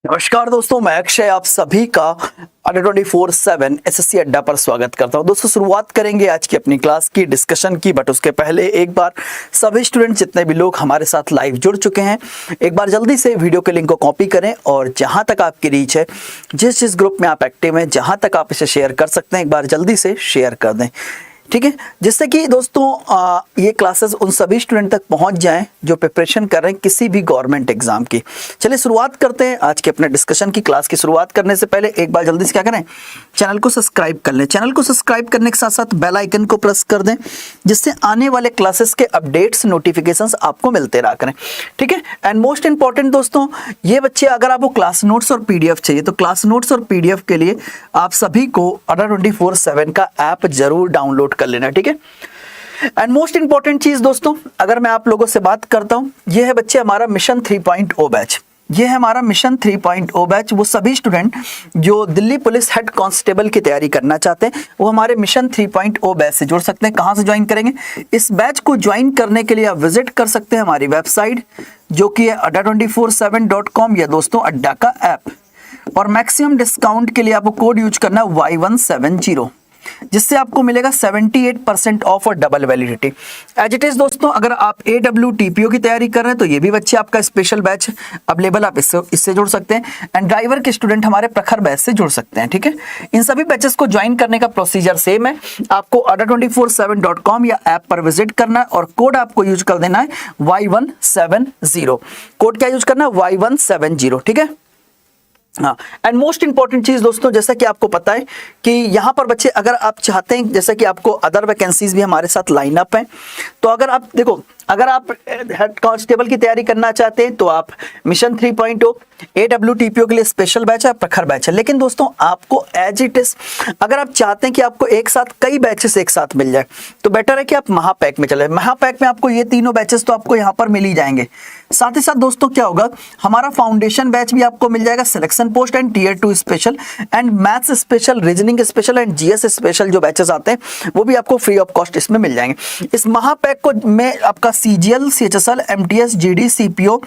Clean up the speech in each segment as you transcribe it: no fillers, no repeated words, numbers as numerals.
नमस्कार दोस्तों, मैं अक्षय आप सभी का अंडर 24/7 एसएससी अड्डा पर स्वागत करता हूं। दोस्तों शुरुआत करेंगे आज की अपनी क्लास की डिस्कशन की, बट उसके पहले एक बार सभी स्टूडेंट जितने भी लोग हमारे साथ लाइव जुड़ चुके हैं, एक बार जल्दी से वीडियो के लिंक को कॉपी करें और जहां तक आपकी रीच है, जिस ग्रुप में आप एक्टिव हैं, जहां तक आप इसे शेयर कर सकते हैं, एक बार जल्दी से शेयर कर दें, ठीक है, जिससे कि दोस्तों ये क्लासेस उन सभी स्टूडेंट तक पहुंच जाएं जो प्रिपरेशन कर रहे हैं किसी भी गवर्नमेंट एग्जाम की। चलिए शुरुआत करते हैं आज के अपने डिस्कशन की। क्लास की शुरुआत करने से पहले एक बार जल्दी से क्या करें, चैनल को सब्सक्राइब कर लें। चैनल को सब्सक्राइब करने के साथ साथ बेल आइकन को प्रेस कर दें, जिससे आने वाले क्लासेस के अपडेट्स नोटिफिकेशंस आपको मिलते रहा करें, ठीक है। एंड मोस्ट इंपॉर्टेंट दोस्तों, ये बच्चे अगर आपको क्लास नोट्स और पीडीएफ चाहिए तो क्लास नोट्स और पीडीएफ के लिए आप सभी को अंडर 24/7 का ऐप जरूर डाउनलोड कर लेना, ठीक है। एंड मोस्ट इंपॉर्टेंट चीज दोस्तों, अगर मैं आप लोगों से बात करता हूं, ये है बच्चे हमारा मिशन 3.0 बैच। ये है हमारा मिशन 3.0 बैच। वो सभी स्टूडेंट जो दिल्ली पुलिस हेड कांस्टेबल की तैयारी करना चाहते हैं वो हमारे मिशन 3.0 बैच से जुड़ सकते हैं। कहां से ज्वाइन करेंगे? इस बैच को ज्वाइन करने के लिए आप विजिट कर सकते हैं हमारी वेबसाइट, जो कि है adda247.com, या दोस्तों अड्डा का ऐप। और मैक्सिमम डिस्काउंट के लिए आपको कोड यूज करना है Y170, जिससे आपको मिलेगा 78% ऑफ और double validity. As it is दोस्तों, अगर आप AWTPO की तैयारी कर रहे हैं तो ये भी बच्चे आपका स्पेशल बैच अवेलेबल, आप इससे जुड़ सकते हैं। एंड ड्राइवर के स्टूडेंट हमारे प्रखर बैच से जुड़ सकते हैं, ठीक है। इन सभी बैचेस को ज्वाइन करने का प्रोसीजर सेम है। आपको adda247.com या ऐप पर विजिट करना है और कोड आपको यूज कर देना है Y170। कोड क्या यूज करना है? Y170, ठीक है। हाँ, एंड मोस्ट इंपॉर्टेंट चीज दोस्तों, जैसा कि आपको पता है कि यहाँ पर बच्चे अगर आप चाहते हैं, जैसा कि आपको अदर वैकेंसीज भी हमारे साथ लाइन अप हैं, तो अगर आप देखो, अगर आप हेड कांस्टेबल की तैयारी करना चाहते हैं तो आप मिशन 3.0 AWTPO के लिए स्पेशल बैच है, प्रखर बैच है। लेकिन दोस्तों आपको एज इट इज अगर आप चाहते हैं कि आपको एक साथ कई बैचेस एक साथ मिल जाए तो बेटर है कि आप महापैक में चले। महापैक में आपको ये तीनों बैचेस तो आपको यहाँ पर मिल ही जाएंगे। साथ ही साथ दोस्तों क्या होगा, हमारा फाउंडेशन बैच भी आपको मिल जाएगा, selection post and tier 2 special and maths special, reasoning special and GS special batches बैचेस आते हैं वो भी आपको फ्री ऑफ कॉस्ट इसमें मिल जाएंगे। इस महापैक को में आपका CGL, CHSL, MTS, GD, CPO,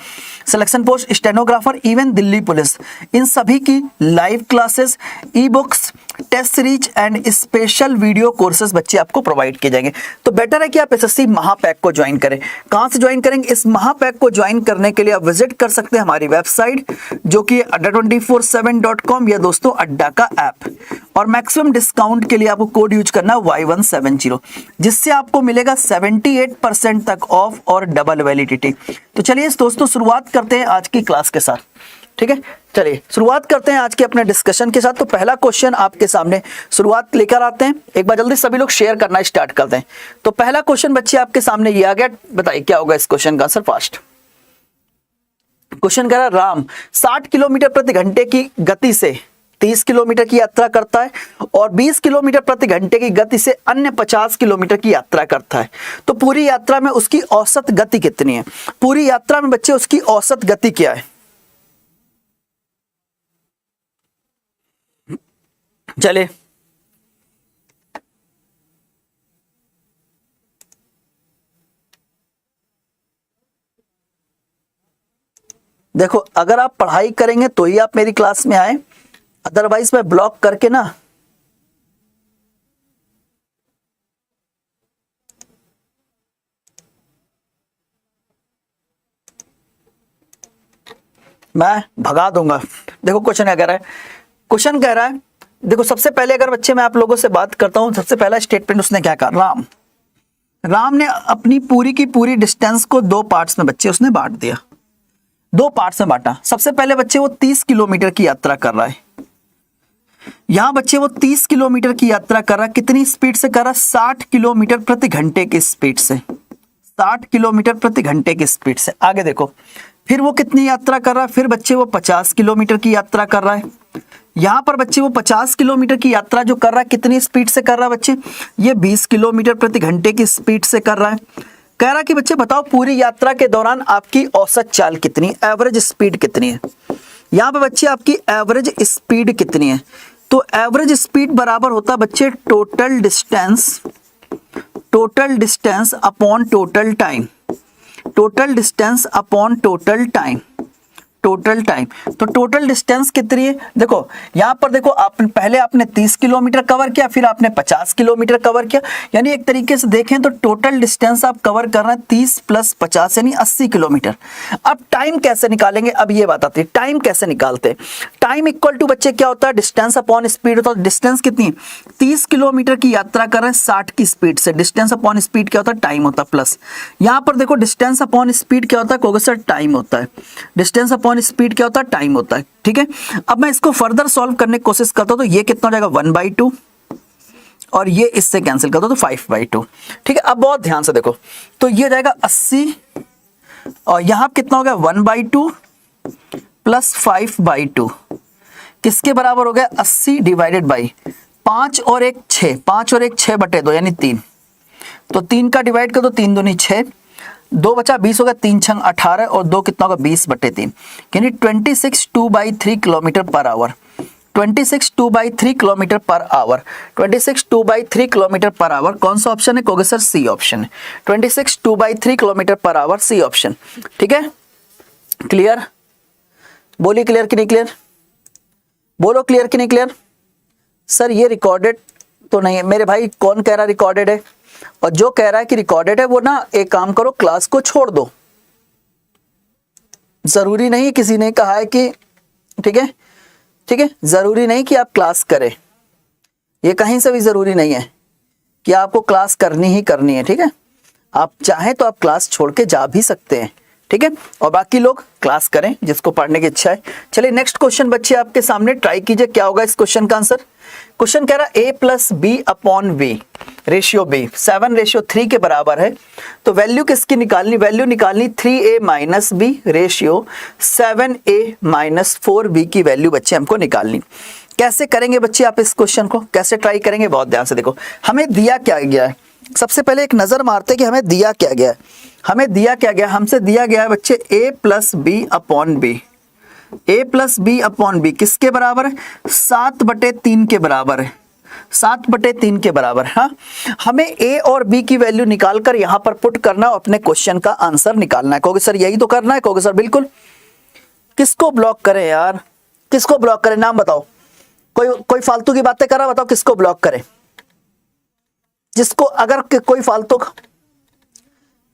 selection post, stenographer, even Delhi police, इन सभी की live classes, e books, test series and special video courses बच्चे आपको प्रोवाइड किए जाएंगे। तो बेटर है कि आप एसएससी महापैक को ज्वाइन करें। कहां से ज्वाइन करेंगे? इस महापैक को ज्वाइन करने के लिए आप विजिट कर सकते हैं हमारी वेबसाइट, जो कि adda247.com, या दोस्तों अड्डा का ऐप। और मैक्सिमम डिस्काउंट के लिए आपको कोड यूज करना है Y170, जिससे आपको मिलेगा 78% तक ऑफ और डबल वैलिडिटी। तो चलिए दोस्तों शुरुआत करते हैं आज की क्लास के साथ, ठीक है। चलिए शुरुआत करते हैं आज के अपने डिस्कशन के साथ। तो पहला क्वेश्चन आपके सामने शुरुआत लेकर आते हैं, एक बार जल्दी सभी लोग शेयर करना स्टार्ट करते हैं। तो पहला क्वेश्चन बच्चे आपके सामने ये आ गया, बताइए क्या होगा इस क्वेश्चन का आंसर फास्ट। क्वेश्चन कह रहा है, राम 60 किलोमीटर प्रति घंटे की गति से 30 किलोमीटर की यात्रा करता है और 20 किलोमीटर प्रति घंटे की गति से अन्य 50 किलोमीटर की यात्रा करता है। तो पूरी यात्रा में उसकी औसत गति कितनी है? पूरी यात्रा में बच्चे उसकी औसत गति क्या है? चले देखो, अगर आप पढ़ाई करेंगे तो ही आप मेरी क्लास में आए, अदरवाइज मैं ब्लॉक करके ना मैं भगा दूंगा। देखो क्वेश्चन क्या कह रहा है, क्वेश्चन कह रहा है, देखो सबसे पहले अगर बच्चे मैं आप लोगों से बात करता हूं, सबसे पहला स्टेटमेंट उसने क्या कहा, राम ने अपनी पूरी की पूरी डिस्टेंस को दो पार्ट्स में बच्चे उसने बांट दिया, दो पार्ट्स में बांटा। सबसे पहले बच्चे वो 30 किलोमीटर की यात्रा कर रहा है। यहां बच्चे वो 30 किलोमीटर की यात्रा कर रहा है, कितनी स्पीड से कर रहा है? 60 किलोमीटर प्रति घंटे की स्पीड से, 60 किलोमीटर प्रति घंटे की स्पीड से। आगे देखो, फिर वो कितनी यात्रा कर रहा है? फिर बच्चे वो 50 किलोमीटर की यात्रा कर रहा है। यहां पर बच्चे वो 50 किलोमीटर की यात्रा जो कर रहा है, कितनी स्पीड से कर रहा है बच्चे? ये 20 किलोमीटर प्रति घंटे की स्पीड से कर रहा है। कह रहा कि बच्चे बताओ पूरी यात्रा के दौरान आपकी औसत चाल कितनी, एवरेज स्पीड कितनी है? यहां पे बच्चे आपकी एवरेज स्पीड कितनी है? तो एवरेज स्पीड बराबर होता है बच्चे total distance upon total time, total distance upon total time, total time. तो टोटल डिस्टेंस कितनी है, देखो यहाँ पर देखो, पहले आपने 30 किलोमीटर कवर किया, फिर आपने 50 किलोमीटर कवर किया, यानी एक तरीके से देखें तो टोटल डिस्टेंस आप कवर कर रहे हैं 30 प्लस 50 यानी 80 किलोमीटर। अब टाइम कैसे निकालेंगे, अब ये बात आती है टाइम कैसे निकालते। टाइम इक्वल टू बच्चे क्या होता है, डिस्टेंस अपॉन स्पीड होता है। डिस्टेंस कितनी है, 30 किलोमीटर की यात्रा कर रहे हैं 60 की स्पीड से, डिस्टेंस अपॉन स्पीड क्या होता है, टाइम होता है। प्लस यहाँ पर देखो डिस्टेंस अपॉन स्पीड क्या होता है, कहोगे सर टाइम होता है। डिस्टेंस अपॉन स्पीड क्या होता है, टाइम होता है। ठीक है, अब मैं इसको फर्दर सॉल्व करने की कोशिश करता हूं, तो ये कितना हो जाएगा 1/2 और ये इससे कैंसिल कर दो तो 5/2। ठीक है, अब बहुत ध्यान से देखो, तो ये हो जाएगा 80 और यहां कितना हो गया 1/2 प्लस 5/2 किसके बराबर हो गया, 80 डिवाइडेड बाई 5 और 1 6, 5 और 1 6/2 यानी 3। तो 3 का डिवाइड कर दो, 3 दूनी 6, 2 बचा 20 हो गया, 3 छंग 18 और 2 कितना होगा 20/3 यानी 26 2/3 kilometre per hour. 26 2/3 kilometre per hour, 26 2/3 kilometre per hour कौन सा ऑप्शन है, कहोगे सर सी ऑप्शन है। 26 2/3 kilometre per hour C option. ठीक है, क्लियर, बोलिए क्लियर कि नहीं क्लियर, बोलो क्लियर कि नहीं क्लियर। सर ये रिकॉर्डेड तो नहीं है मेरे भाई, कौन कह रहा रिकॉर्डेड है, और जो कह रहा है कि रिकॉर्डेड है वो ना एक काम करो, क्लास को छोड़ दो। जरूरी नहीं किसी ने कहा है कि, ठीक है ठीक है, जरूरी नहीं कि आप क्लास करें, ये कहीं से भी जरूरी नहीं है कि आपको क्लास करनी ही करनी है। ठीक है, आप चाहें तो आप क्लास छोड़ के जा भी सकते हैं। ठीक है, और बाकी लोग क्लास करें जिसको पढ़ने की इच्छा है। चलिए नेक्स्ट क्वेश्चन बच्चे आपके सामने, ट्राई कीजिए क्या होगा इस क्वेश्चन का आंसर। क्वेश्चन कह रहा है a plus B upon V ratio B 7:3 के बराबर है। तो वैल्यू किसकी निकालनी, वैल्यू निकालनी 3a minus B ratio 7a minus 4b की वैल्यू बच्चे हमको निकालनी। कैसे करेंगे बच्चे आप इस क्वेश्चन को, कैसे ट्राई करेंगे, बहुत ध्यान से देखो। हमें दिया क्या गया है, सबसे पहले एक नजर मारते कि हमें दिया क्या गया है। हमें दिया क्या गया, हमसे दिया गया है बच्चे a plus B upon B. a plus B upon B किसके बराबर है, 7/3 के बराबर है, 7/3 के बराबर। हाँ, हमें a और b की वैल्यू निकालकर यहां पर पुट करना और अपने क्वेश्चन का आंसर निकालना है। कहोगे सर यही तो करना है, कहोगे सर बिल्कुल। किसको ब्लॉक करें यार, किसको ब्लॉक करें, नाम बताओ। कोई फालतू की बातें कर रहा, बताओ किसको ब्लॉक करें। जिसको अगर कोई फालतू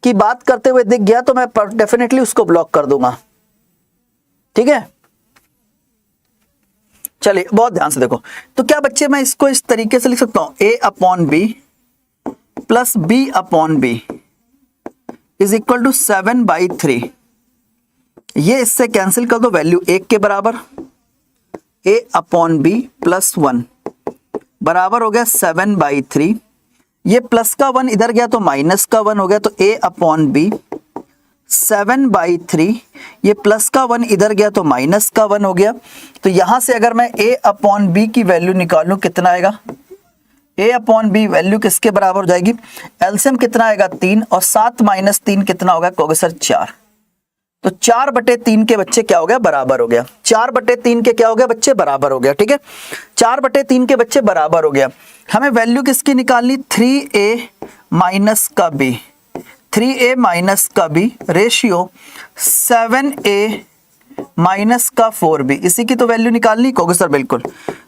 की बात करते हुए दिख गया तो मैं डेफिनेटली उसको ब्लॉक कर दूंगा। ठीक है, चलिए बहुत ध्यान से देखो। तो क्या बच्चे मैं इसको इस तरीके से लिख सकता हूं, a upon B plus B upon B is equal to 7/3। ये इससे कैंसिल कर दो, वैल्यू 1 के बराबर, a अपॉन बी प्लस 1 बराबर हो गया 7/3। ये प्लस का 1 इधर गया तो माइनस का 1 हो गया, तो a अपॉन बी 7/3, ये प्लस का 1 इधर गया तो माइनस का 1 हो गया। तो यहां से अगर मैं a अपॉन बी की वैल्यू निकालूं कितना आएगा, a अपॉन बी वैल्यू किसके बराबर हो जाएगी, एलसीएम कितना आएगा 3 और 7 माइनस 3 कितना होगा, कहोगे सर 4। तो 4/3 के बच्चे क्या हो गया, बराबर हो गया। 4/3 के क्या हो गया बच्चे, बराबर हो गया। ठीक है, 4/3 के बच्चे बराबर हो गया। हमें वैल्यू किसकी निकालनी, 3a माइनस का b, 3a माइनस का b रेशियो 7a माइनस का 4b, इसी की तो वैल्यू निकालनी, कहोगे सर बिल्कुल।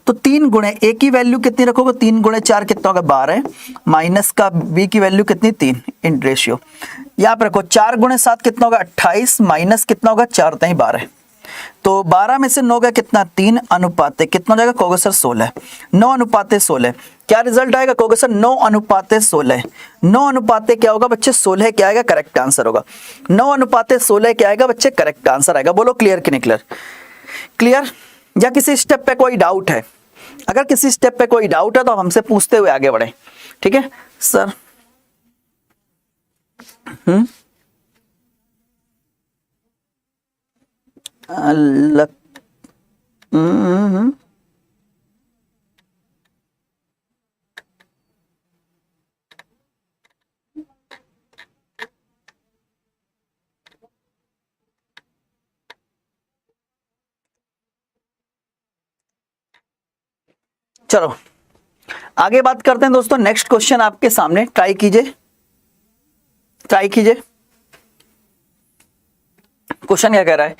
तो 3 गुणे a की वैल्यू कितनी रखोगे, 3 गुणे 4 कितना होगा 12, माइनस का b की वैल्यू कितनी 3 इन रेशियो। यहाँ पर रखो 4 गुणे 7 कितना होगा 28, माइनस कितना होगा 4 3 12। तो 12 में से 9 का कितना 3 अनुपाते कितना हो जाएगा, कहोगे सर 16, 9 अनुपाते 16। क्या रिजल्ट आएगा, कहोगे सर 9 अनुपाते 16। 9 अनुपाते क्या होगा बच्चे, 16 क्या आएगा, करेक्ट आंसर होगा। 9 अनुपाते 16 क्या आएगा बच्चे, करेक्ट आंसर आएगा। बोलो क्लियर कि नहीं क्लियर, क्लियर या किसी स्टेप पे कोई डाउट है। अगर किसी स्टेप पे कोई डाउट है तो आप हमसे पूछते हुए आगे बढ़े। ठीक है सर, चलो आगे बात करते हैं दोस्तों। नेक्स्ट क्वेश्चन आपके सामने, ट्राई कीजिए, ट्राई कीजिए। क्वेश्चन क्या कह रहा है,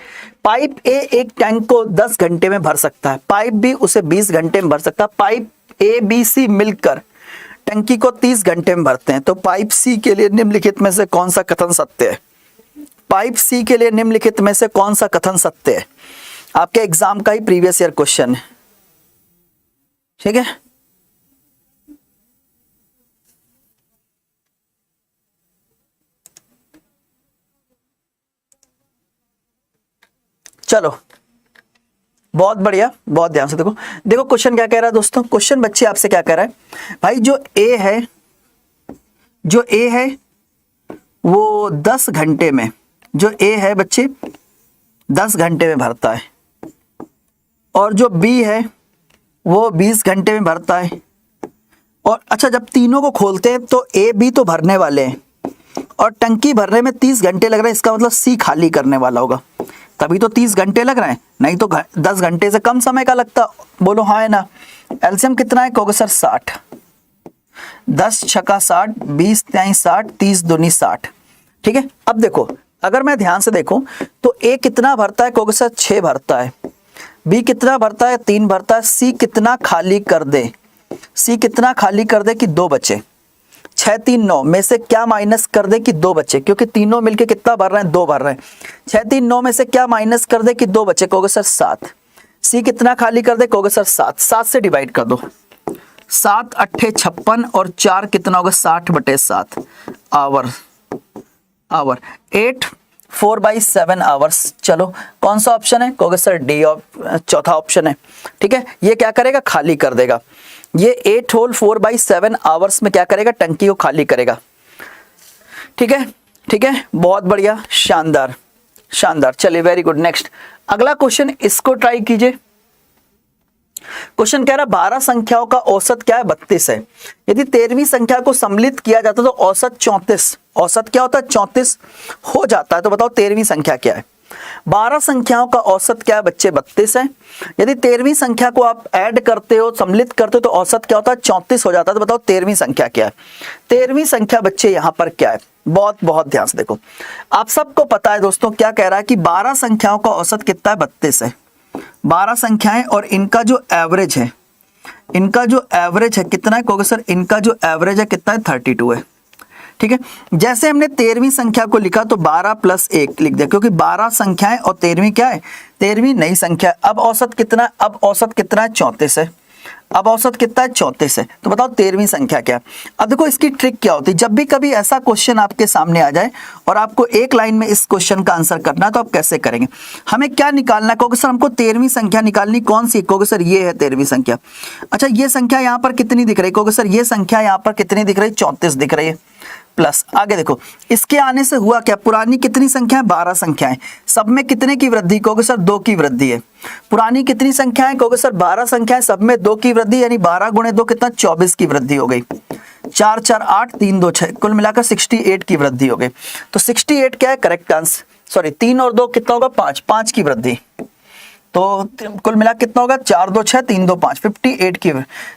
पाइप ए एक टैंक को 10 घंटे में भर सकता है, पाइप बी उसे 20 घंटे में भर सकता है, पाइप ए बी सी मिलकर टंकी को 30 घंटे में भरते हैं, तो पाइप सी के लिए निम्नलिखित में से कौन सा कथन सत्य है? पाइप सी के लिए निम्नलिखित में से कौन सा कथन सत्य है? आपके एग्जाम का ही प्रीवियस ईयर क्वेश्चन है, ठीक है। चलो बहुत बढ़िया, बहुत ध्यान से देखो। देखो क्वेश्चन क्या कह रहा है दोस्तों, क्वेश्चन बच्चे आपसे क्या कह रहा है भाई, जो ए है वो 10 घंटे में, जो ए है बच्चे 10 घंटे में भरता है, और जो बी है वो 20 घंटे में भरता है। और अच्छा, जब तीनों को खोलते हैं तो ए बी तो भरने वाले हैं और टंकी भरने में 30 घंटे लग रहे हैं, इसका मतलब सी खाली करने वाला होगा, तभी तो 30 घंटे लग रहे हैं, नहीं तो 10 घंटे से कम समय का लगता। बोलो हाँ है ना। एलसीएम कितना है कहोगे सर 60, 10 छक्का 60, 20 त्याई 60, 30 दूनी 60, ठीक है। अब देखो अगर मैं ध्यान से देखूं तो ए कितना भरता है कहोगे सर 6 भरता है, बी कितना भरता है 3 भरता है, सी कितना खाली कर दे, सी कितना खाली कर दे कि 2 बचे, 6 3 9 में से क्या माइनस कर दे कि 2 बचे, क्योंकि तीनों मिलके कितना भर रहे हैं 2 भर रहे हैं, 6 3 9 में से क्या माइनस कर दे कि 2 बचे, कहोगे सर 7, सी कितना खाली कर दे कहोगे सर 7, 7 से डिवाइड कर दो, 7 8 56 और 4 कितना होगा 60/7 आवर, 8 4/7 आवर्स। चलो कौन सा ऑप्शन है कहोगे सर डी, चौथा ऑप्शन है, ठीक है। ये क्या करेगा खाली कर देगा, ये 8 होल 4/7 आवर्स में क्या करेगा टंकी को खाली करेगा, ठीक है, ठीक है, बहुत बढ़िया, शानदार शानदार। चलिए वेरी गुड। नेक्स्ट अगला क्वेश्चन, इसको ट्राई कीजिए। क्वेश्चन कह रहा 12 संख्याओं का औसत क्या है 32 है, यदि 13वीं संख्या को सम्मिलित किया जाता तो औसत 34, औसत क्या होता है 34 हो जाता है, तो बताओ 13वीं संख्या क्या है। 12 संख्याओं का औसत क्या है बच्चे 32 है, यदि 13वीं संख्या को आप ऐड करते हो सम्मिलित करते हो तो औसत क्या होता है 34 हो जाता है, तो बताओ 13वीं संख्या क्या है। 13वीं संख्या बच्चे यहाँ पर क्या है, बहुत बहुत ध्यान से देखो। आप सबको पता है दोस्तों क्या कह रहा है कि 12 संख्याओं का औसत कितना है 32 है, 12 संख्याएं और इनका जो एवरेज है, इनका जो एवरेज है कितना है कहोगे सर, इनका जो एवरेज है कितना है 32 है, ठीक है। जैसे हमने 13वीं संख्या को लिखा तो 12 + 1 लिख दिया, क्योंकि 12 संख्याएं और 13वीं क्या है 13वीं नई संख्या। अब औसत कितना है, अब औसत कितना है 34 है, अब औसत कितना है 34 है, तो बताओ 13वीं संख्या क्या है। अब देखो इसकी ट्रिक क्या होती है, जब भी कभी ऐसा क्वेश्चन आपके सामने आ जाए और आपको एक लाइन में इस क्वेश्चन का आंसर करना है तो आप कैसे करेंगे, हमें क्या निकालना है कहोगे सर, हमको 13वीं संख्या निकालनी, कौन सी कहोगे सर ये है 13वीं संख्या। अच्छा ये संख्या यहाँ पर कितनी दिख रही कहोगे सर, ये संख्या यहाँ पर कितनी दिख रही 34 दिख रही है, प्लस आगे देखो इसके आने से हुआ क्या, पुरानी कितनी संख्या है 12 संख्याएं, सब में कितने की वृद्धि कहोगे सर 2 की वृद्धि है। पुरानी कितनी संख्याएं कहोगे सर 12 संख्याएं, सब में 2 की वृद्धि, यानी 12 × 2 कितना 24 की वृद्धि हो गई, 4 4 8 3 2 6 कुल मिलाकर 68 की वृद्धि हो गई। तो 68 क्या है करेक्ट आंसर, सॉरी 3 और 2 कितना होगा 5, 5 की वृद्धि, तो कुल मिला कितना होगा 4 2 6 3 2 5 58 की।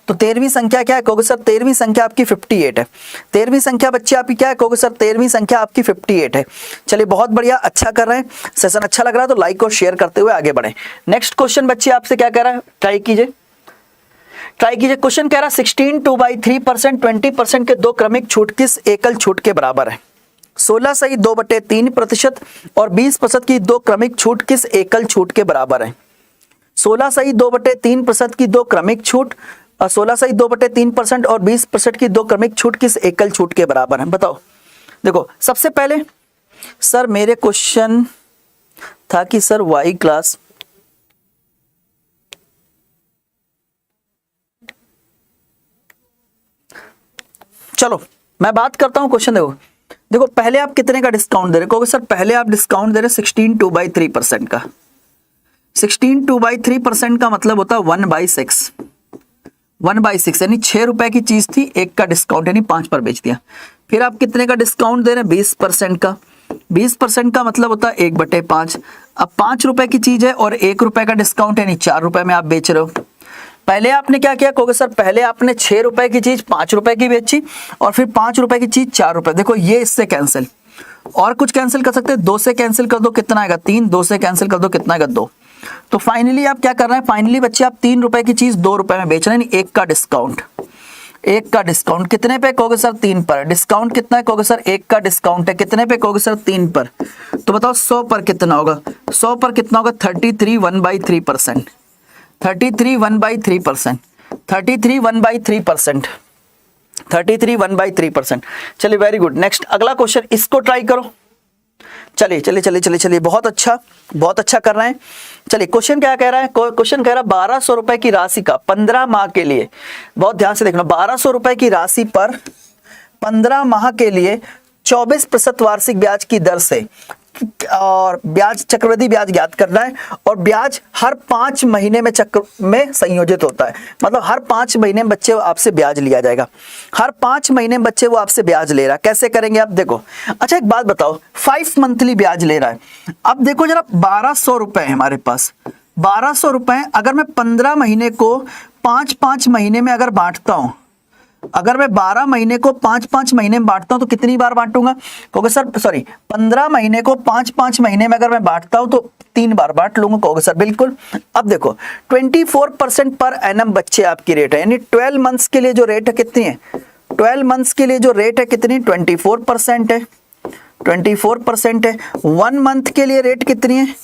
तो 13वीं संख्या क्या है कहोगे सर, 13वीं संख्या आपकी 58 है। 13वीं संख्या बच्चे आपकी क्या है कहोगे सर, 13वीं संख्या आपकी 58 है। चलिए बहुत बढ़िया, अच्छा कर रहे हैं, सेशन अच्छा लग रहा है तो लाइक और शेयर करते हुए आगे बढ़े। नेक्स्ट क्वेश्चन बच्चे आपसे क्या कह रहा है, ट्राई कीजिए, ट्राई कीजिए। क्वेश्चन कह रहा है 16 2/3%, 20% के 2 क्रमिक छूट किस एकल छूट के बराबर है। 16 सही 2/3% और 20% की 2 क्रमिक छूट किस एकल छूट के बराबर है। 16 सही 2/3% की 2 क्रमिक छूट, 16 सही 2/3% और 20% की 2 क्रमिक छूट किस एकल छूट के बराबर है, बताओ। देखो सबसे पहले सर मेरे क्वेश्चन था कि सर वाई क्लास, चलो मैं बात करता हूं क्वेश्चन। देखो देखो पहले आप कितने का डिस्काउंट दे रहे हो सर, पहले आप डिस्काउंट दे रहे 16 2/3% का। 16 2/3% का मतलब होता है 1/6, 1/6 यानी 6 रुपए की चीज थी, एक का डिस्काउंट यानी 5 पर बेच दिया। फिर आप कितने का डिस्काउंट दे रहे हैं 20% का, 20% का मतलब होता है 1/5। अब 5 रुपए की चीज है और 1 रुपए का डिस्काउंट यानी 4 रुपए में आप बेच रहे हो। पहले आपने क्या किया कहोगे सर, पहले आपने 6 रुपए की चीज 5 रुपए की बेची और फिर 5 रुपए की चीज 4 रुपए। देखो ये इससे कैंसिल, और कुछ कैंसिल कर सकते हैं, 2 से कैंसिल कर दो कितना आएगा 3, 2 से कैंसिल कर दो कितना आएगा 2। तो फाइनली आप क्या कर रहे हैं, फाइनली बच्चे आप 3 रुपए की चीज 2 रुपए में बेच रहे हैं, 1 का डिस्काउंट। 1 का डिस्काउंट कितने पे कहोगे सर 3 पर। डिस्काउंट कितना है कहोगे सर 1 का डिस्काउंट है, कितने पे कहोगे सर 3 पर। तो बताओ 100 पर कितना होगा, 100 पर कितना होगा 33 1/3%, 33 1/3%, 33 1/3%, 33 1/3%। चलिए वेरी गुड। नेक्स्ट अगला क्वेश्चन, इसको ट्राई करो। चलिए चलिए चलिए चलिए चलिए, बहुत अच्छा कर रहे हैं। चलिए क्वेश्चन क्या कह रहा है, क्वेश्चन कह रहा है 1200 रुपए की राशि का 15 माह के लिए, बहुत ध्यान से देखना, 1200 रुपए की राशि पर 15 माह के लिए 24% वार्षिक ब्याज की दर से, और ब्याज चक्रवृद्धि ब्याज ज्ञात करना है, और ब्याज हर 5 महीने में चक्र में संयोजित होता है, मतलब हर 5 महीने में बच्चे आपसे ब्याज लिया जाएगा, हर 5 महीने में बच्चे वो आपसे ब्याज ले रहा है। कैसे करेंगे आप देखो। अच्छा एक बात बताओ, 5 मंथली ब्याज ले रहा है। अब देखो जरा 1200 रुपए है हमारे पास, 1200 रुपए अगर मैं 15 महीने को 5-5 महीने में अगर बांटता हूं, अगर मैं 12 महीने को 5-5 महीने में बांटता हूं तो कितनी बार बांटूंगा, कहोगे सर सॉरी 15 महीने को 5-5 महीने में अगर मैं बांटता हूं तो 3 बार बांट लूंगा, कहोगे सर बिल्कुल। अब देखो 24% पर एनम बच्चे आपकी रेट है, यानी 12 मंथ्स के लिए जो रेट है कितनी है, 12 मंथ्स के लिए जो रेट है कितनी 24% है, 24% है। 1 मंथ के लिए रेट कितनी है,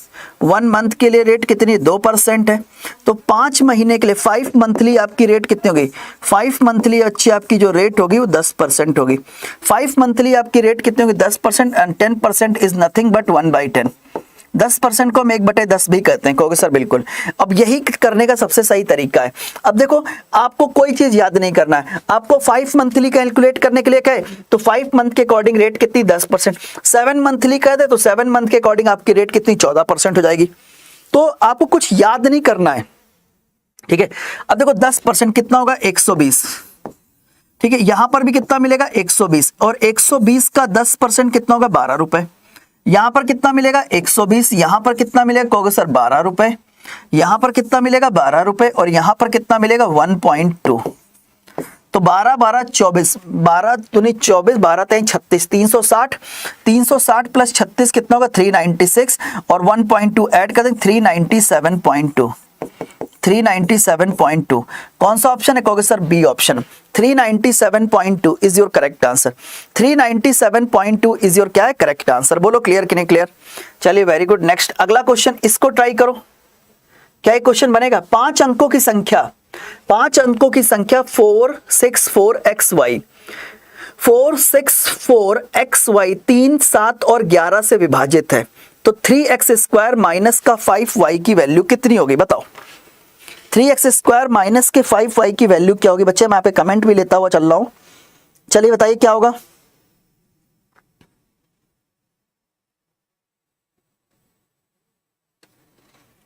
1 मंथ के लिए रेट कितनी है 2% है। तो 5 महीने के लिए 5 मंथली आपकी रेट कितनी होगी, 5 मंथली अच्छी आपकी जो रेट होगी वो 10% होगी। 5 मंथली आपकी रेट कितनी होगी 10%, एंड 10% इज नथिंग बट 1/10। 10% को हम 1/10 भी कहते हैं, कहोगे सर बिल्कुल। अब यही करने का सबसे सही तरीका है। अब देखो आपको कोई चीज याद नहीं करना है, आपको 5 मंथली कैलकुलेट करने के लिए कहे तो 5 मंथ के अकॉर्डिंग रेट कितनी 10%, 7 मंथली कह दे तो 7 मंथ के अकॉर्डिंग आपकी रेट कितनी 14% हो जाएगी। तो आपको कुछ याद नहीं करना है, ठीक है। अब देखो 10% कितना होगा 120, ठीक है। यहां पर भी कितना मिलेगा 120, और 120 का 10% कितना होगा 12 रुपए। यहां पर कितना मिलेगा 120, यहां पर कितना मिलेगा कहोगे सर 12 रुपए, यहां पर कितना मिलेगा 12 रुपए, और यहां पर कितना मिलेगा 1.2। तो 12 12 24, 12 दूनी 24, 12 3 36, 360, 360 प्लस 36 कितना होगा 396, और 1.2 ऐड कर देंगे 397.2, 397.2। कौन सा ऑप्शन है कहोगे sir B option, 397.2 is your correct answer. 397.2 is your क्या है करेक्ट आंसर। बोलो क्लियर कि नहीं क्लियर। चलिए वेरी गुड। नेक्स्ट अगला क्वेश्चन, इसको ट्राई करो। क्या एक क्वेश्चन बनेगा, 5 अंकों की संख्या, 5 अंकों की संख्या 464xy, 464xy 3, 7 और 11 से विभाजित है, तो 3x² माइनस का 5y की वैल्यू कितनी होगी बताओ। 3x² माइनस के 5y की वैल्यू क्या होगी बच्चे, मैं यहाँ पे कमेंट भी लेता हुआ चल रहा हूं। चलिए बताइए क्या होगा।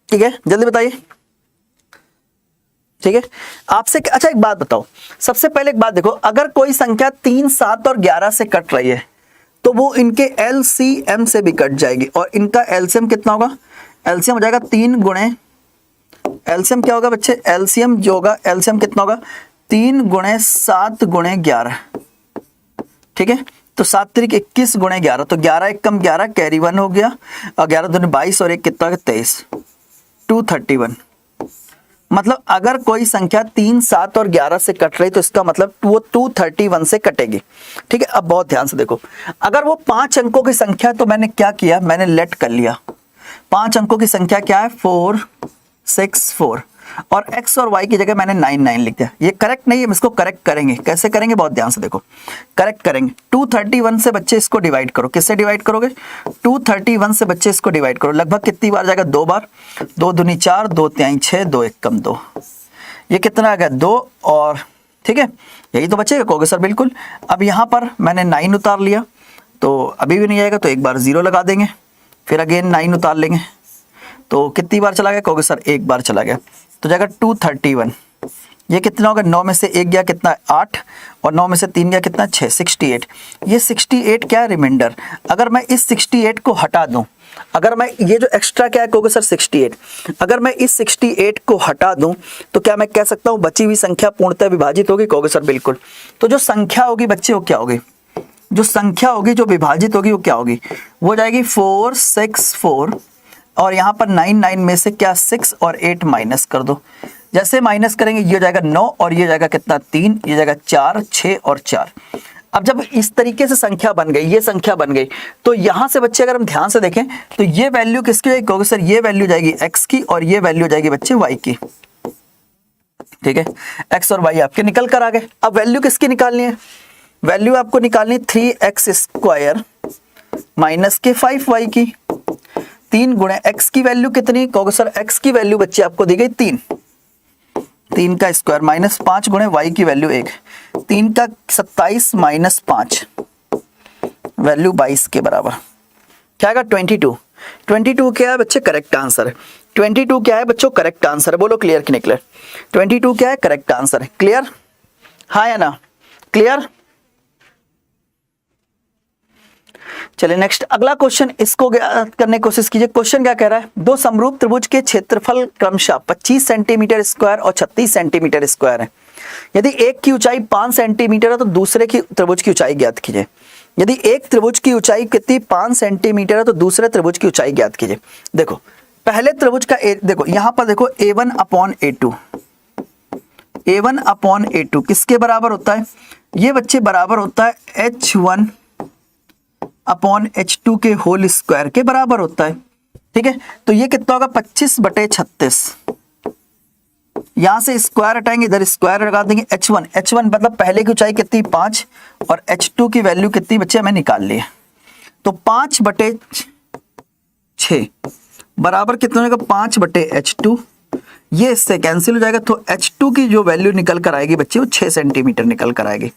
ठीक है जल्दी बताइए, ठीक है आपसे। अच्छा एक बात बताओ, सबसे पहले एक बात देखो, अगर कोई संख्या 3, 7 और 11 से कट रही है तो वो इनके LCM से भी कट जाएगी, और इनका LCM कितना होगा, LCM हो जाएगा 3 गुणे, LCM क्या होगा बच्चे, LCM जो होगा LCM कितना होगा 3 गुणे 7 गुणे 11, ठीक है। तो 7 तरीक 21 गुणे 11, तो 11 1 कम 11 कैरी 1 हो गया, और 11 दूनी 22 और 1 कितना होगा 23, 231। मतलब अगर कोई संख्या 3, 7 और 11 से कट रही तो इसका मतलब वो 231 से कटेगी, ठीक है। अब बहुत ध्यान से देखो, अगर वो 5 अंकों की संख्या तो मैंने क्या किया, मैंने लेट कर लिया। 5 अंकों की संख्या क्या है 4, 6, 4, और x और y की जगह मैंने 9, 9 लिख दिया। ये करेक्ट नहीं है, हम इसको करेक्ट करेंगे। कैसे करेंगे बहुत ध्यान से देखो, करेक्ट करेंगे। 231 से बच्चे इसको डिवाइड करो, किससे डिवाइड करोगे 231 से बच्चे इसको डिवाइड करो, लगभग कितनी बार जाएगा 2 बार, 2 दूनी 4, 2 तिहाई 6, 2 1 कम 2, ये कितना आ गया 2, और ठीक है यही तो बचेगा कहोगे सर बिल्कुल। अब यहाँ पर मैंने 9 उतार लिया तो अभी भी नहीं आएगा, तो एक बार 0 लगा देंगे, फिर अगेन 9 उतार लेंगे, तो कितनी बार चला गया कहोगे सर एक बार चला गया, तो जाएगा 231। ये कितना होगा, 9 में से 1 गया कितना 8, और 9 में से 3 गया कितना 6, 68। ये 68 क्या है रिमाइंडर, अगर मैं इस 68 को हटा दूं, अगर मैं ये जो एक्स्ट्रा क्या है कहोगे सर 68, अगर मैं इस 68 को हटा दूं तो क्या मैं कह सकता हूं बची हुई संख्या पूर्णतः विभाजित होगी कहोगे सर बिल्कुल। तो जो संख्या होगी बच्चे वो क्या होगी, जो संख्या होगी जो विभाजित होगी वो क्या होगी, वो जाएगी 4 6 4 और यहाँ पर 9 9 में से क्या 6 और 8 माइनस कर दो। जैसे माइनस करेंगे ये जाएगा 9 और ये जाएगा कितना 3, ये जाएगा 4 6 और 4। अब जब इस तरीके से संख्या बन गई, ये संख्या बन गई, तो यहाँ से बच्चे अगर हम ध्यान से देखें तो ये वैल्यू किसकी जाएगी, कहोगे सर ये वैल्यू जाएगी x की और ये वैल्यू जाएगी बच्चे y की। ठीक है, x और y आपके निकल कर आ गए। अब वैल्यू किसकी निकालनी है, वैल्यू आपको निकालनी 3x स्क्वायर माइनस के 5y की। 3 गुणे x की वैल्यू कितनी, कहोगे सर x की वैल्यू बच्चे आपको दी गई 3 का स्क्वायर माइनस 5 गुणे y की वैल्यू 1, 3 का 27 माइनस 5 वैल्यू 22 के बराबर क्या आएगा 22। 22 क्या है बच्चे, करेक्ट आंसर है। 22 क्या है बच्चों, करेक्ट आंसर है। बोलो क्लियर कि नहीं क्लियर, 22 क्या है, करेक्ट आंसर है। क्लियर, हाँ या ना, क्लियर। चलिए नेक्स्ट अगला क्वेश्चन, इसको करने की कोशिश कीजिए। क्वेश्चन क्या कह रहा है, दो समरूप त्रिभुज के क्षेत्रफल क्रमशः 25 सेंटीमीटर स्क्वायर और 36 सेंटीमीटर स्क्वायर है। यदि एक की ऊंचाई 5 सेंटीमीटर है तो दूसरे की त्रिभुज की ऊंचाई ज्ञात कीजिए। यदि एक त्रिभुज की ऊंचाई कितनी 5 सेंटीमीटर है तो दूसरे त्रिभुज की ऊंचाई ज्ञात कीजिए। देखो पहले त्रिभुज का देखो यहां पर देखो a1/a2, a1/a2 किसके बराबर होता है, ये बच्चे बराबर होता है h1/h2 के होल स्क्वायर के बराबर होता है। ठीक है, तो ये कितना होगा 25/36। यहां से स्क्वायर हटाएंगे, इधर स्क्वायर लगा देंगे। h1 मतलब पहले की ऊंचाई कितनी 5 और h2 की वैल्यू कितनी बच्चे हमें निकाल ली है, तो 5/6 बराबर कितना होगा 5/h2। ये इससे कैंसिल हो जाएगा, तो h2 की जो वैल्यू निकल कर आएगी बच्चे वो 6 सेंटीमीटर निकल कर आएगी।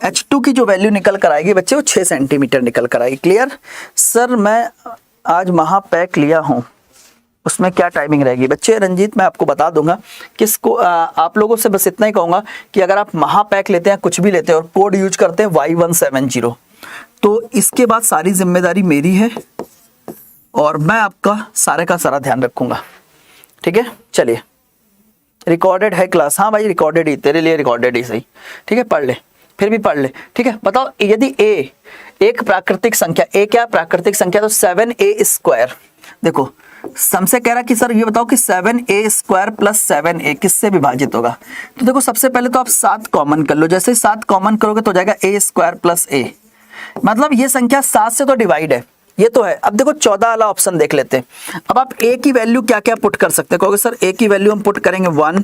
h2 की जो वैल्यू निकल कर आएगी बच्चे वो 6 सेंटीमीटर निकल कर आएगी। क्लियर। सर मैं आज महापैक लिया हूं, उसमें क्या टाइमिंग रहेगी बच्चे, रंजीत मैं आपको बता दूंगा। किसको आप लोगों से बस इतना ही कहूंगा कि अगर आप महापैक लेते हैं, कुछ भी लेते हैं और कोड यूज करते हैं Y170, तो इसके बाद सारी जिम्मेदारी मेरी है और मैं आपका सारे का सारा ध्यान रखूंगा। ठीक है, चलिए रिकॉर्डेड है क्लास, हाँ भाई रिकॉर्डेड ही, तेरे लिए रिकॉर्डेड ही सही। ठीक है, पढ़ ले, फिर भी पढ़ ले। ठीक है, बताओ यदि a एक प्राकृतिक संख्या, a क्या प्राकृतिक संख्या, तो 7a स्क्वायर। देखो हमसे कह रहा कि सर ये बताओ कि 7a स्क्वायर प्लस 7a किससे विभाजित होगा। तो देखो सबसे पहले तो आप 7 कॉमन कर लो, जैसे 7 कॉमन करोगे तो हो जाएगा a स्क्वायर प्लस a, मतलब ये संख्या 7 से तो डिवाइड है, ये तो है। अब देखो 14 वाला ऑप्शन देख लेते हैं। अब आप a की वैल्यू क्या क्या पुट कर सकते हैं, कहोगे सर a की वैल्यू हम पुट करेंगे 1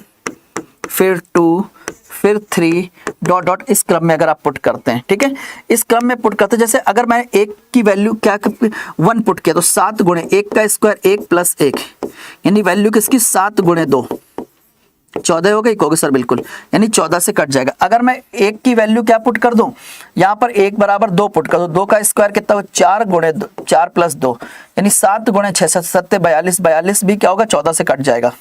फिर 2 फिर 3 डॉट डॉट, इस क्रम में अगर आप पुट करते हैं। ठीक है, इस क्रम में पुट करते हैं। जैसे अगर मैं 1 की वैल्यू क्या 1 पुट किया तो 7 गुणे 1 का स्क्वायर 1 प्लस 1, यानी वैल्यू किसकी 7 गुणे 2 14 हो गई, कहोगे सर बिल्कुल, यानी 14 से कट जाएगा। अगर मैं 1 की वैल्यू क्या पुट कर दूं, यहाँ पर 1 बराबर 2 पुट कर दो, 2 का स्क्वायर कितना हो 4 गुणे 4 प्लस 2, यानी 7 गुणे 6 7 42, 42 भी क्या होगा 14 से कट जाएगा।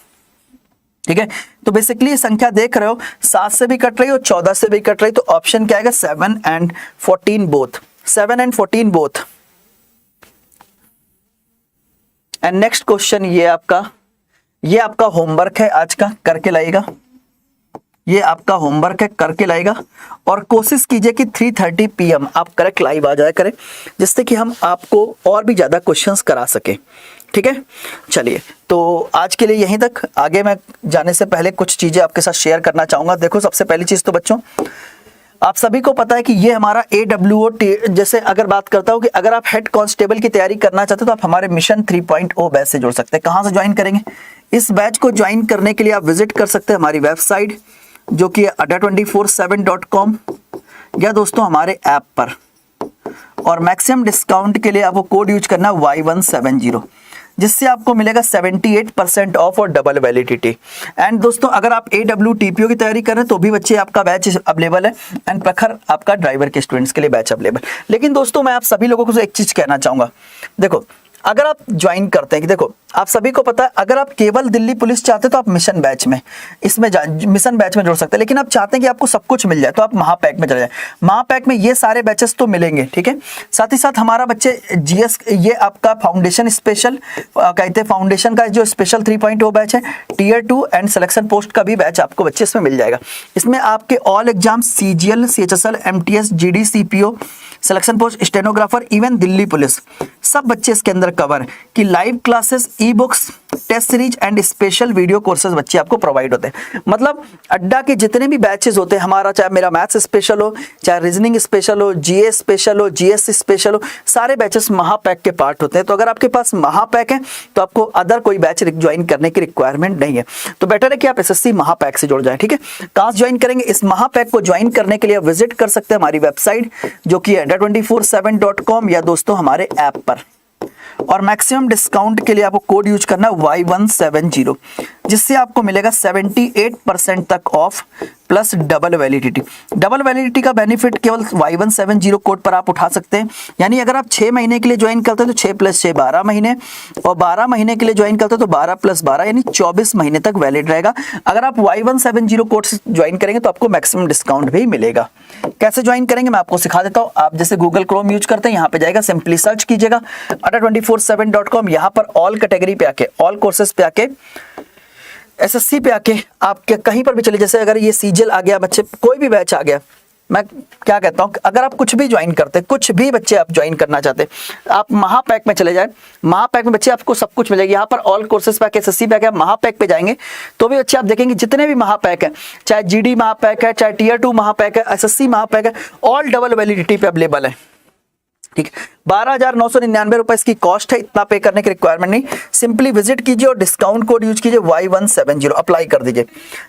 ठीक है, तो बेसिकली ये संख्या देख रहे हो 7 से भी कट रही है और 14 से भी कट रही है, तो ऑप्शन क्या आएगा 7 and 14 both, 7 and 14 both. And next question ये आपका होमवर्क है आज का, करके लाएगा। ये आपका होमवर्क है, करके लाएगा और कोशिश कीजिए कि 3:30 PM आप करेक्ट लाइव आ जाया करें, जिससे कि हम आपको और भी ज्यादा क्वेश्चंस करा सके। ठीक है, चलिए तो आज के लिए यहीं तक। आगे मैं जाने से पहले कुछ चीजें आपके साथ शेयर करना चाहूंगा। देखो सबसे पहली चीज तो बच्चों आप सभी को पता है कि ये हमारा AWO, जैसे अगर बात करता हूं कि अगर आप हेड कांस्टेबल की तैयारी करना चाहते हो तो आप हमारे मिशन 3.0 बैच से जुड़ सकते हैं। कहां से ज्वाइन करेंगे, इस बैच को ज्वाइन करने के लिए आप विजिट कर सकते हैं हमारी वेबसाइट जो कि adda247.com, या दोस्तों हमारे ऐप पर, और मैक्सिमम डिस्काउंट के लिए आपको कोड यूज करना Y170, जिससे आपको मिलेगा 78% ऑफ और डबल वैलिडिटी। एंड दोस्तों अगर आप AWTPO की तैयारी कर रहे हैं तो भी बच्चे आपका बैच अवेलेबल है, एंड प्रखर आपका ड्राइवर के स्टूडेंट्स के लिए बैच अवेलेबल। लेकिन दोस्तों मैं आप सभी लोगों को एक चीज कहना चाहूंगा, देखो अगर आप ज्वाइन करते हैं कि देखो आप सभी को पता है, अगर आप केवल दिल्ली पुलिस चाहते हैं तो आप मिशन बैच में मिशन बैच में जुड़ सकते हैं, लेकिन आप चाहते हैं कि आपको सब कुछ मिल जाए तो आप महापैक में चले जाए। महापैक में ये सारे बैचेस तो मिलेंगे, ठीक है। साथ ही साथ हमारा बच्चे जीएस, ये आपका फाउंडेशन स्पेशल कहते हैं, फाउंडेशन का जो स्पेशल 3.0 बैच है, टियर 2 एंड सिलेक्शन पोस्ट का भी बैच आपको बच्चे इसमें मिल जाएगा। इसमें आपके all exam CGL, CHSL, MTS, GD, CPO, selection post, stenographer, even Delhi police, सब बच्चे इसके अंदर कवर है कि live classes, e books, test series and special video courses बच्चे आपको प्रोवाइड होते हैं। मतलब अड्डा के जितने भी बैचेस होते हैं हमारा, चाहे मेरा मैथ्स स्पेशल हो, चाहे रीजनिंग स्पेशल हो, जीए स्पेशल हो, जीएस स्पेशल हो, सारे बैचेस महापैक के पार्ट होते हैं। तो अगर आपके पास महापैक है तो आपको अदर कोई बैच ज्वाइन करने की रिक्वायरमेंट नहीं है। तो बेटर है कि आप एसएससी महापैक से जुड़ जाएं, ठीक है। कहां से ज्वाइन करेंगे? इस महापैक को ज्वाइन करने के लिए विजिट कर सकते हैं हमारी वेबसाइट जो कि adda247.com या दोस्तों हमारे ऐप पर। और मैक्सिमम डिस्काउंट के लिए आपको कोड यूज करना है Y170, जिससे आपको मिलेगा 78% तक of plus double validity. Double validity का बेनिफिट केवल Y170 कोड पर आप उठा सकते हैं। यानी अगर आप 6 महीने के लिए ज्वाइन करते हैं तो 6 + 6 12 महीने, और 12 महीने के लिए ज्वाइन करते हैं तो 12 + 12 यानी 24 महीने तक वैलिड रहेगा। अगर आप Y170 कोड से ज्वाइन करेंगे तो आपको मैक्सिमम डिस्काउंट भी मिलेगा। कैसे ज्वाइन करेंगे मैं आपको सिखा देता हूँ। आप जैसे गूगल क्रोम यूज करते हैं, यहाँ पे जाएगा, सिंपली सर्च कीजिएगा adda247.com, यहाँ पर ऑल कैटेगरी पे आके, ऑल कोर्सेज पे आके, एसएससी पे आके आप कहीं पर भी चले, जैसे अगर ये सीजीएल आ गया बच्चे, कोई भी बैच आ गया, मैं क्या कहता हूं, अगर आप कुछ भी ज्वाइन करते, कुछ भी बच्चे आप ज्वाइन करना चाहते, आप महापैक में चले जाएं। महापैक में बच्चे आपको सब कुछ मिलेगा। यहाँ पर ऑल कोर्सेज पे, एसएससी पे, महापैक पे जाएंगे तो भी बच्चे आप देखेंगे जितने भी महापैक है, चाहे जीडी महापैक है, चाहे टियर 2 महापैक है, एसएससी महापैक है, ऑल डबल वैलिडिटी पे अवेलेबल है, ठीक है। 12,999 रुपए इसकी कॉस्ट है, इतना पे करने की रिक्वायरमेंट नहीं। सिंपली विजिट कीजिए और डिस्काउंट कोड यूज कीजिए Y170, अप्लाई कर दीजिए।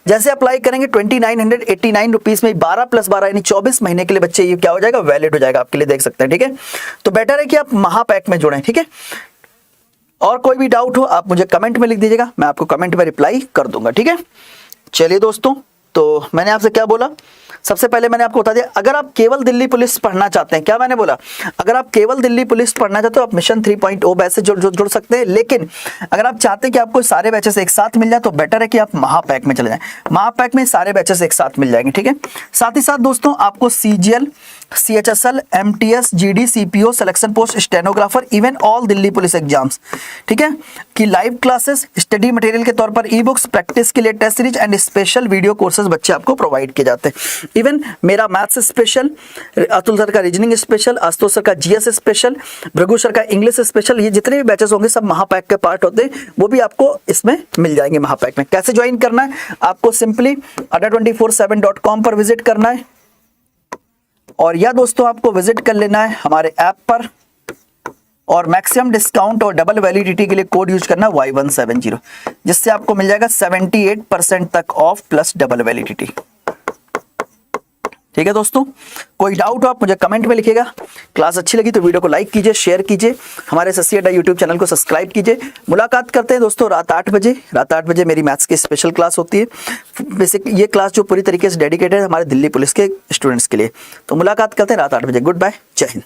जैसे अप्लाई करेंगे 2989 रुपीज में 12 + 12 यानी 24 महीने के लिए बच्चे ये क्या हो जाएगा, वैलिड हो जाएगा आपके लिए, देख सकते हैं, ठीक है। तो बेटर है कि आप महापैक में जुड़ें, ठीक है। और कोई भी डाउट हो आप मुझे कमेंट में लिख दीजिएगा, मैं आपको कमेंट में रिप्लाई कर दूंगा, ठीक है। चलिए दोस्तों, तो मैंने आपसे क्या बोला, सबसे पहले मैंने आपको बता दिया, अगर आप केवल दिल्ली पुलिस पढ़ना चाहते हैं, क्या मैंने बोला, अगर आप केवल दिल्ली पुलिस पढ़ना चाहते हो आप मिशन 3.0 बैच से जुड़ सकते हैं। लेकिन अगर आप चाहते हैं कि आपको सारे बैचेस एक साथ मिल जाए तो बेटर है कि आप महापैक में चले जाएं। महापैक में सारे बैचेस एक साथ मिल जाएंगे, ठीक है। साथ ही साथ दोस्तों आपको CGL, CHSL, MTS, GD, CPO, selection post, stenographer, even all Delhi police exams, ठीक है, कि लाइव क्लासेस, स्टडी मटेरियल के तौर पर ई बुक्स, प्रैक्टिस के लिए test series and special video courses बच्चे आपको प्रोवाइड किए जाते हैं। इवन मेरा मैथ्स स्पेशल, अतुल सर का रीजनिंग स्पेशल, आशुतोष सर का जीएस स्पेशल, भृगु सर का इंग्लिश स्पेशल, ये जितने भी बैचेस होंगे सब महापैक के पार्ट होते हैं, वो भी आपको इसमें मिल जाएंगे महापैक में। कैसे ज्वाइन करना है, आपको सिंपली adda247.com पर विजिट करना है, और या दोस्तों आपको विजिट कर लेना है हमारे ऐप पर, और मैक्सिमम डिस्काउंट और डबल वैलिडिटी के लिए कोड यूज करना Y170, जिससे आपको मिल जाएगा 78% तक ऑफ प्लस डबल वैलिडिटी, ठीक है दोस्तों। कोई डाउट हो आप मुझे कमेंट में लिखिएगा। क्लास अच्छी लगी तो वीडियो को लाइक कीजिए, शेयर कीजिए, हमारे एसएससी अड्डा यूट्यूब चैनल को सब्सक्राइब कीजिए। मुलाकात करते हैं दोस्तों रात 8 बजे। रात 8 बजे मेरी मैथ्स की स्पेशल क्लास होती है। बेसिक ये क्लास जो पूरी तरीके से डेडिकेटेड है हमारे दिल्ली पुलिस के स्टूडेंट्स के लिए। तो मुलाकात करते हैं रात 8 बजे। गुड बाय, जय हिंद।